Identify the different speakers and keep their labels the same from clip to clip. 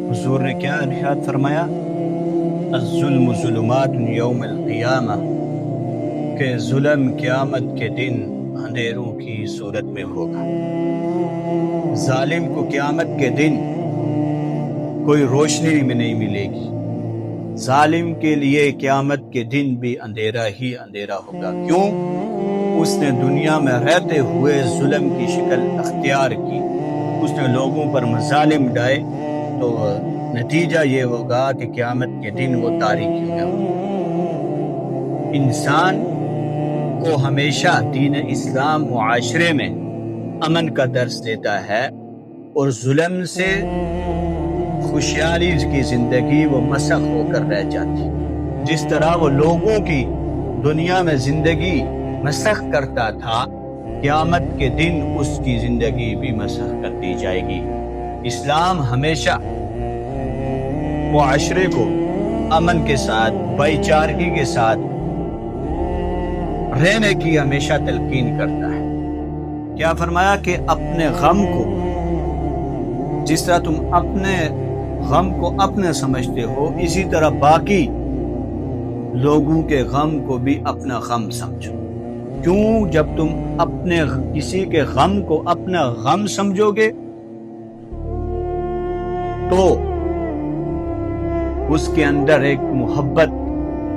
Speaker 1: حضور نے کیا ارشاد فرمایا؟ الظلم ظلمات یوم القیامہ، کہ ظلم قیامت کے دن اندھیروں کی صورت میں ہوگا۔ ظالم کو قیامت کے دن کوئی روشنی میں نہیں ملے گی۔ ظالم کے لیے قیامت کے دن بھی اندھیرا ہی اندھیرا ہوگا۔ کیوں؟ اس نے دنیا میں رہتے ہوئے ظلم کی شکل اختیار کی، اس نے لوگوں پر مظالم ڈھائے، تو نتیجہ یہ ہوگا کہ قیامت کے دن وہ تاریکی میں ہوگا۔ انسان کو ہمیشہ دین اسلام معاشرے میں امن کا درس دیتا ہے، اور ظلم سے خوشحالی کی زندگی وہ مسخ ہو کر رہ جاتی۔ جس طرح وہ لوگوں کی دنیا میں زندگی مسخ کرتا تھا، قیامت کے دن اس کی زندگی بھی مسخ کر دی جائے گی۔ اسلام ہمیشہ معاشرے کو امن کے ساتھ، بھائی چارگی کے ساتھ رہنے کی ہمیشہ تلقین کرتا ہے۔ کیا فرمایا کہ اپنے غم کو، جس طرح تم اپنے غم کو اپنے سمجھتے ہو، اسی طرح باقی لوگوں کے غم کو بھی اپنا غم سمجھو۔ کیوں؟ جب تم اپنے کسی کے غم کو اپنا غم سمجھو گے تو اس کے اندر ایک محبت،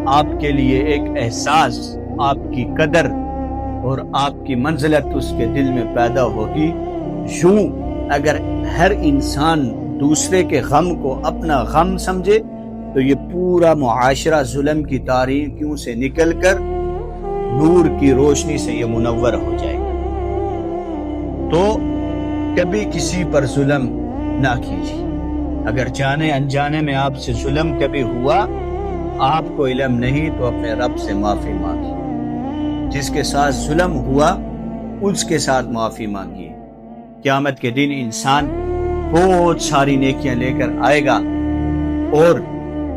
Speaker 1: آپ کے لیے ایک احساس، آپ کی قدر اور آپ کی منزلت اس کے دل میں پیدا ہوگی۔ یوں اگر ہر انسان دوسرے کے غم کو اپنا غم سمجھے تو یہ پورا معاشرہ ظلم کی تاریکیوں سے نکل کر نور کی روشنی سے یہ منور ہو جائے گا۔ تو کبھی کسی پر ظلم نہ کیجیے۔ اگر جانے انجانے میں آپ سے ظلم کبھی ہوا، آپ کو علم نہیں، تو اپنے رب سے معافی مانگیے۔ جس کے ساتھ ظلم ہوا اس کے ساتھ معافی مانگیے۔ قیامت کے دن انسان بہت ساری نیکیاں لے کر آئے گا اور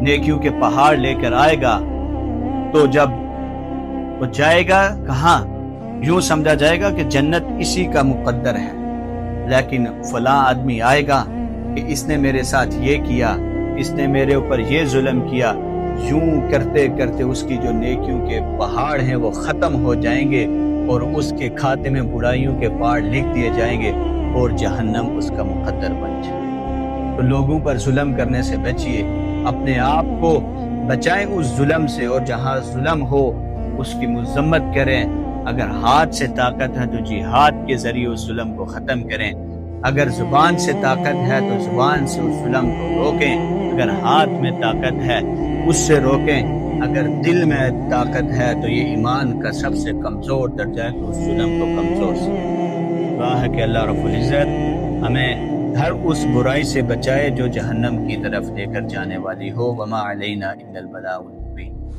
Speaker 1: نیکیوں کے پہاڑ لے کر آئے گا، تو جب وہ جائے گا کہاں؟ یوں سمجھا جائے گا کہ جنت اسی کا مقدر ہے، لیکن فلاں آدمی آئے گا کہ اس نے میرے ساتھ یہ کیا، اس نے میرے اوپر یہ ظلم کیا۔ یوں کرتے کرتے اس کی جو نیکیوں کے پہاڑ ہیں وہ ختم ہو جائیں گے، اور اس کے کھاتے میں برائیوں کے پہاڑ لکھ دیے جائیں گے، اور جہنم اس کا مقدر بن جائے۔ تو لوگوں پر ظلم کرنے سے بچیے، اپنے آپ کو بچائیں اس ظلم سے، اور جہاں ظلم ہو اس کی مذمت کریں۔ اگر ہاتھ سے طاقت ہے تو جہاد کے ذریعے اس ظلم کو ختم کریں۔ اگر زبان سے طاقت ہے تو زبان سے اس ظلم کو روکیں۔ اگر ہاتھ میں طاقت ہے اس سے روکیں۔ اگر دل میں طاقت ہے تو یہ ایمان کا سب سے کمزور درجہ ہے، تو اس ظلم کو کمزور سے۔ دعا ہے کہ اللہ رب العزت ہمیں ہر اس برائی سے بچائے جو جہنم کی طرف لے کر جانے والی ہو۔ وما علینا الا البلاغ۔